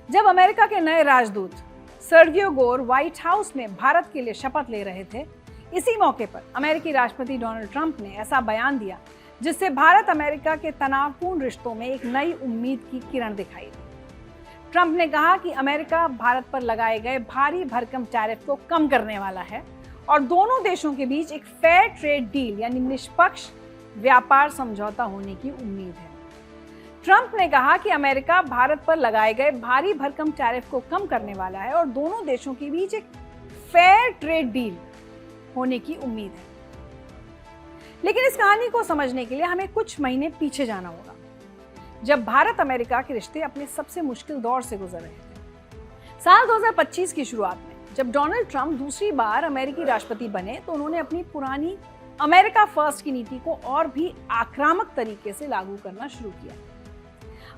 जब अमेरिका के नए राजदूत सर्गियो गोर व्हाइट हाउस में भारत के लिए शपथ ले रहे थे, इसी मौके पर अमेरिकी राष्ट्रपति डोनाल्ड ट्रंप ने ऐसा बयान दिया जिससे भारत अमेरिका के तनावपूर्ण रिश्तों में एक नई उम्मीद की किरण दिखाई दी। ट्रंप ने कहा कि अमेरिका भारत पर लगाए गए भारी भरकम टैरिफ को कम करने वाला है और दोनों देशों के बीच एक फेयर ट्रेड डील यानी निष्पक्ष व्यापार समझौता होने की उम्मीद है। ट्रंप ने कहा कि अमेरिका भारत पर लगाए गए भारी भरकम टैरिफ को कम करने वाला है और दोनों देशों के बीच एक फेयर ट्रेड डील होने की उम्मीद है। लेकिन इस कहानी को समझने के लिए हमें कुछ महीने पीछे जाना होगा, जब भारत अमेरिका के रिश्ते अपने सबसे मुश्किल दौर से गुजर रहे थे। साल 2025 की शुरुआत में जब डोनाल्ड ट्रंप दूसरी बार अमेरिकी राष्ट्रपति बने तो उन्होंने अपनी पुरानी अमेरिका फर्स्ट की नीति को और भी आक्रामक तरीके से लागू करना शुरू किया।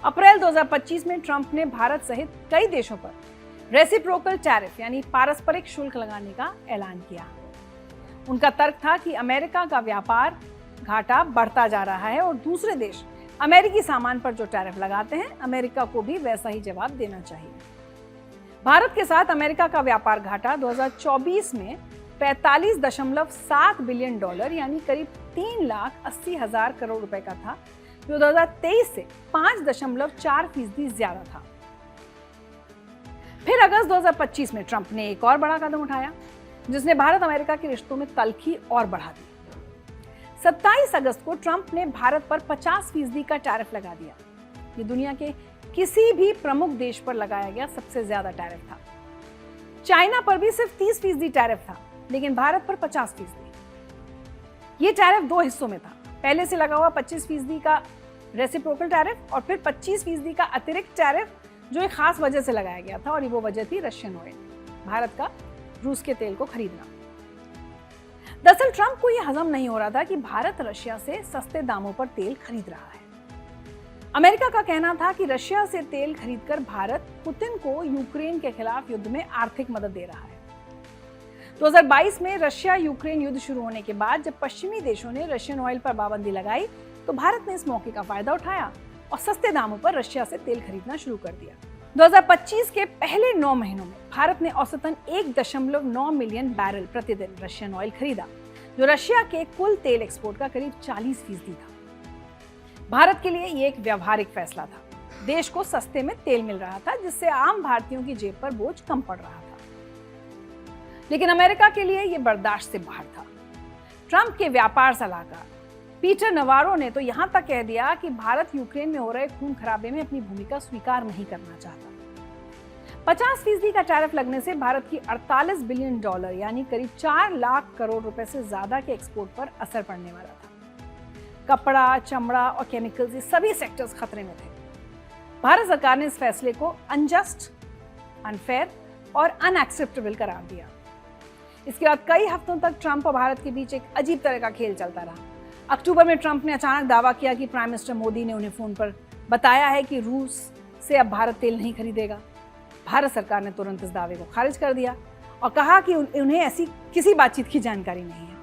अप्रैल 2025 में ट्रंप ने भारत सहित कई देशों पर रेसिप्रोकल टैरिफ यानी पारस्परिक शुल्क लगाने का ऐलान किया। उनका तर्क था कि अमेरिका का व्यापार घाटा बढ़ता जा रहा है और दूसरे देश अमेरिकी सामान पर जो टैरिफ लगाते हैं, अमेरिका को भी वैसा ही जवाब देना चाहिए। भारत के साथ अमेरिका का व्यापार घाटा 2024 में 45.7 बिलियन डॉलर यानी करीब 3,80,000 करोड़ रुपए का था, जो 2023 से 5.4% ज्यादा था। फिर अगस्त 2025 में ट्रंप ने एक और बड़ा कदम उठाया, जिसने भारत अमेरिका के रिश्तों में तल्खी और बढ़ा दी। 27 अगस्त को ट्रंप ने भारत पर 50% का टैरिफ लगा दिया। ये दुनिया के किसी भी प्रमुख देश पर लगाया गया सबसे ज्यादा टैरिफ था। चाइना पर भी सिर्फ 30% टैरिफ था, लेकिन भारत पर 50%। ये टैरिफ दो हिस्सों में था। पहले से लगा हुआ 25% का रेसिप्रोकल टैरिफ और फिर 25% का अतिरिक्त टैरिफ, जो एक खास वजह से लगाया गया था, और वो वजह थी रशियन ऑयल, भारत का रूस के तेल को खरीदना। दरअसल ट्रंप को यह हजम नहीं हो रहा था कि भारत रशिया से सस्ते दामों पर तेल खरीद रहा है। अमेरिका का कहना था कि रशिया से तेल खरीदकर भारत पुतिन को यूक्रेन के खिलाफ युद्ध में आर्थिक मदद दे रहा है। 2022 में रशिया यूक्रेन युद्ध शुरू होने के बाद जब पश्चिमी देशों ने रशियन ऑयल पर पाबंदी लगाई, तो भारत ने इस मौके का फायदा उठाया और सस्ते दामों पर रशिया से तेल खरीदना शुरू कर दिया। 2025 के पहले 9 महीनों में भारत ने औसतन 1.9 मिलियन बैरल प्रतिदिन रशियन ऑयल खरीदा, जो रशिया के कुल तेल एक्सपोर्ट का करीब 40% था। भारत के लिए ये एक व्यावहारिक फैसला था। देश को सस्ते में तेल मिल रहा था, जिससे आम भारतीयों की जेब पर बोझ कम पड़ रहा था। लेकिन अमेरिका के लिए ये बर्दाश्त से बाहर था। ट्रंप के व्यापार सलाहकार पीटर नवारो ने तो यहां तक कह दिया कि भारत यूक्रेन में हो रहे खून खराबे में अपनी भूमिका स्वीकार नहीं करना चाहता। 50% का टैरिफ लगने से भारत की 48 बिलियन डॉलर यानी करीब 4 लाख करोड़ रुपए से ज्यादा के एक्सपोर्ट पर असर पड़ने वाला था। कपड़ा, चमड़ा और केमिकल्स, ये सभी सेक्टर्स खतरे में थे। भारत सरकार ने इस फैसले को अनजस्ट, अनफेयर और अनएक्सेप्टेबल करार दिया। इसके बाद कई हफ्तों तक ट्रंप और भारत के बीच एक अजीब तरह का खेल चलता रहा। अक्टूबर में ट्रंप ने अचानक दावा किया कि प्राइम मिनिस्टर मोदी ने उन्हें फोन पर बताया है कि रूस से अब भारत तेल नहीं खरीदेगा। भारत सरकार ने तुरंत इस दावे को खारिज कर दिया और कहा कि उन्हें ऐसी किसी बातचीत की जानकारी नहीं है।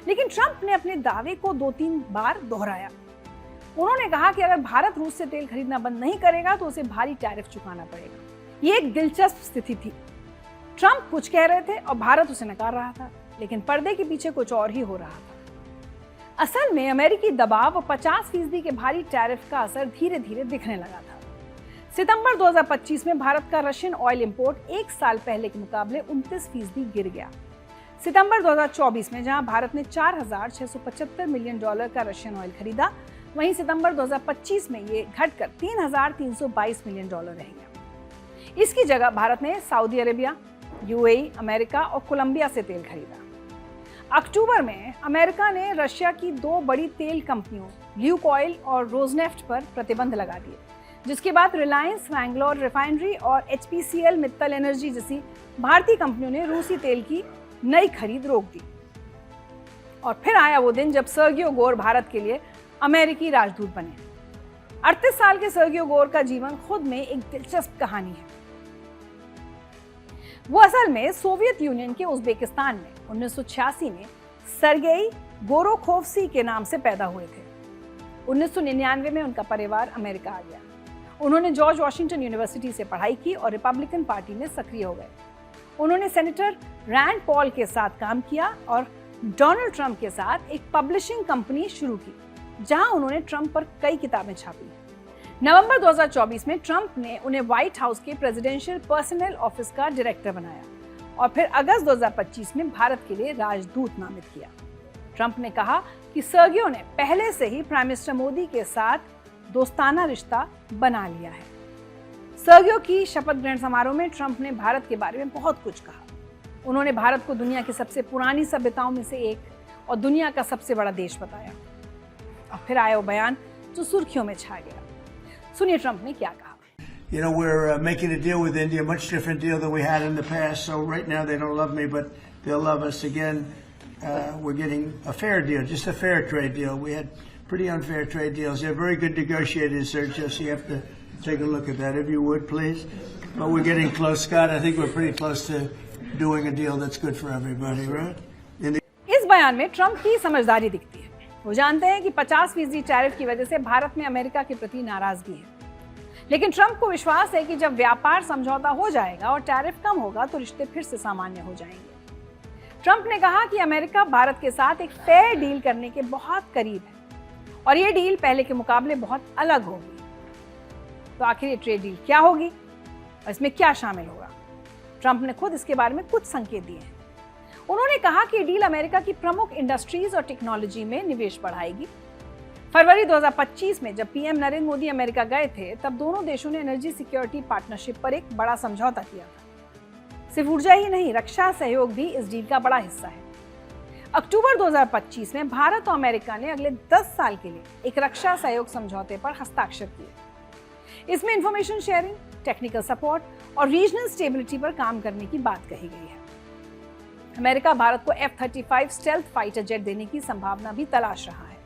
लेकिन ट्रंप ने अपने दावे को 2-3 बार दोहराया। उन्होंने कहा कि अगर भारत रूस से तेल खरीदना बंद नहीं करेगा तो उसे भारी टैरिफ चुकाना पड़ेगा। ये एक दिलचस्प स्थिति थी। ट्रंप कुछ कह रहे थे और भारत उसे नकार रहा था, लेकिन पर्दे के पीछे कुछ और ही हो रहा था। असल में अमेरिकी दबाव और 50% के भारी टैरिफ का असर धीरे धीरे दिखने लगा था। सितंबर 2025 में भारत का रशियन ऑयल इंपोर्ट एक साल पहले के मुकाबले 29% गिर गया। सितंबर 2024 में जहां भारत ने 4,675 मिलियन डॉलर का रशियन ऑयल खरीदा, वहीं सितंबर 2025 में ये घटकर 3,322 मिलियन डॉलर रह गया। इसकी जगह भारत ने सऊदी अरेबिया, यूएई, अमेरिका और कोलंबिया से तेल खरीदा। अक्टूबर में अमेरिका ने रशिया की 2 बड़ी तेल कंपनियों ल्यूकॉयल और रोजनेफ्ट पर प्रतिबंध लगा दिए, जिसके बाद रिलायंस, मैंगलोर रिफाइनरी और एचपीसीएल मित्तल एनर्जी जैसी भारतीय कंपनियों ने रूसी तेल की नई खरीद रोक दी। और फिर आया वो दिन जब सर्गियो गोर भारत के लिए अमेरिकी राजदूत बने। 38 साल के सर्गियो गोर का जीवन खुद में एक दिलचस्प कहानी है। वो असल में सोवियत यूनियन के उज्बेकिस्तान में 1986 में सर्गेई गोरोखोवस्की के नाम से पैदा हुए थे। 1999 में उनका परिवार अमेरिका आ गया उन्होंने जॉर्ज वॉशिंगटन यूनिवर्सिटी से पढ़ाई की और रिपब्लिकन पार्टी में सक्रिय हो गए। उन्होंने सेनेटर रैंड पॉल के साथ काम किया और डोनाल्ड ट्रंप के साथ एक पब्लिशिंग कंपनी शुरू की, जहां उन्होंने ट्रंप पर कई किताबें छापी। नवंबर 2024 में ट्रंप ने उन्हें व्हाइट हाउस के प्रेसिडेंशियल पर्सनल ऑफिस का डायरेक्टर बनाया और फिर अगस्त 2025 में भारत के लिए राजदूत नामित किया। ट्रंप ने कहा कि सर्गियो ने पहले से ही प्राइम मिनिस्टर मोदी के साथ दोस्ताना रिश्ता बना लिया है। सर्गियो की शपथ ग्रहण समारोह में ट्रंप ने भारत के बारे में बहुत कुछ कहा। उन्होंने भारत को दुनिया की सबसे पुरानी सभ्यताओं में से एक और दुनिया का सबसे बड़ा देश बताया। और फिर आया वो बयान जो सुर्खियों में छा गया। सुनिए ट्रंप ने क्या कहा। You know, we're making a deal with India, a much different deal than we had in the past. So right now they don't love me, but they'll love us again. We're getting a fair deal, just a fair trade deal. We had pretty unfair trade deals. They're very good negotiators, Sergio, so you have to take a look at that, if you would, please. But we're getting close, Scott. I think we're pretty close to doing a deal that's good for everybody, right? इस बयान में Trump की समझदारी दिखती है। वो जानते हैं कि 50% टैरिफ की वजह से भारत में अमेरिका के प्रति नाराजगी है, लेकिन ट्रंप को विश्वास है कि जब व्यापार समझौता हो जाएगा और टैरिफ कम होगा तो रिश्ते फिर से सामान्य हो जाएंगे। ट्रंप ने कहा कि अमेरिका भारत के साथ एक फेयर डील करने के बहुत करीब है और ये डील पहले के मुकाबले बहुत अलग होगी। तो आखिर ये ट्रेड डील क्या होगी और इसमें क्या शामिल होगा? ट्रंप ने खुद इसके बारे में कुछ संकेत दिए हैं। उन्होंने कहा कि डील अमेरिका की प्रमुख इंडस्ट्रीज और टेक्नोलॉजी में निवेश बढ़ाएगी। फरवरी 2025 में जब पीएम नरेंद्र मोदी अमेरिका गए थे, तब दोनों देशों ने एनर्जी सिक्योरिटी पार्टनरशिप पर एक बड़ा समझौता किया था। सिर्फ ऊर्जा ही नहीं, रक्षा सहयोग भी इस डील का बड़ा हिस्सा है। अक्टूबर 2025 में भारत और अमेरिका ने अगले 10 साल के लिए एक रक्षा सहयोग समझौते पर हस्ताक्षर किए। इसमें इंफॉर्मेशन शेयरिंग, टेक्निकल सपोर्ट और रीजनल स्टेबिलिटी पर काम करने की बात कही गई है। अमेरिका भारत को F-35 स्टेल्थ फाइटर जेट देने की संभावना भी तलाश रहा है।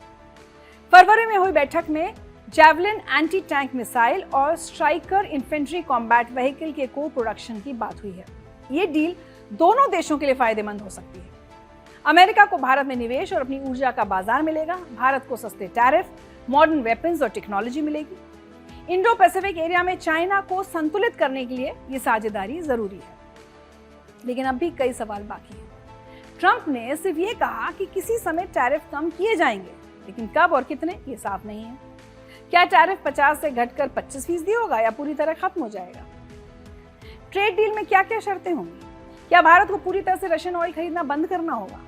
फरवरी में हुई बैठक में जैवलिन एंटी टैंक मिसाइल और स्ट्राइकर इन्फेंट्री कॉम्बैट व्हीकल के को प्रोडक्शन की बात हुई है। ये डील दोनों देशों के लिए फायदेमंद हो सकती है। अमेरिका को भारत में निवेश और अपनी ऊर्जा का बाजार मिलेगा। भारत को सस्ते टैरिफ, मॉडर्न वेपन्स और टेक्नोलॉजी मिलेगी। इंडो पैसिफिक एरिया में चाइना को संतुलित करने के लिए ये साझेदारी जरूरी है। लेकिन अब भी कई सवाल बाकी हैं। ट्रंप ने सिर्फ ये कहा कि किसी समय टैरिफ कम किए जाएंगे, लेकिन कब और कितने ये साफ नहीं है। क्या टैरिफ 50 से घटकर 25% होगा या पूरी तरह खत्म हो जाएगा? ट्रेड डील में क्या क्या शर्तें होंगी? क्या भारत को पूरी तरह से रशियन ऑयल खरीदना बंद करना होगा?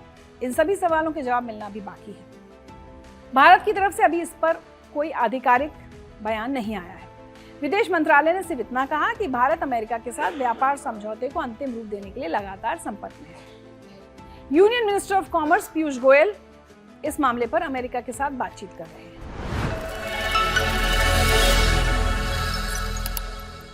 इन सभी सवालों के जवाब मिलना भी बाकी है। भारत की तरफ से अभी इस पर कोई आधिकारिक बयान नहीं आया है। विदेश मंत्रालय ने सिर्फ इतना कहा कि भारत अमेरिका के साथ व्यापार समझौते को अंतिम रूप देने के लिए लगातार संपर्क में है। Union minister of commerce Piyush Goyal इस मामले पर अमेरिका के साथ बातचीत कर रहे हैं।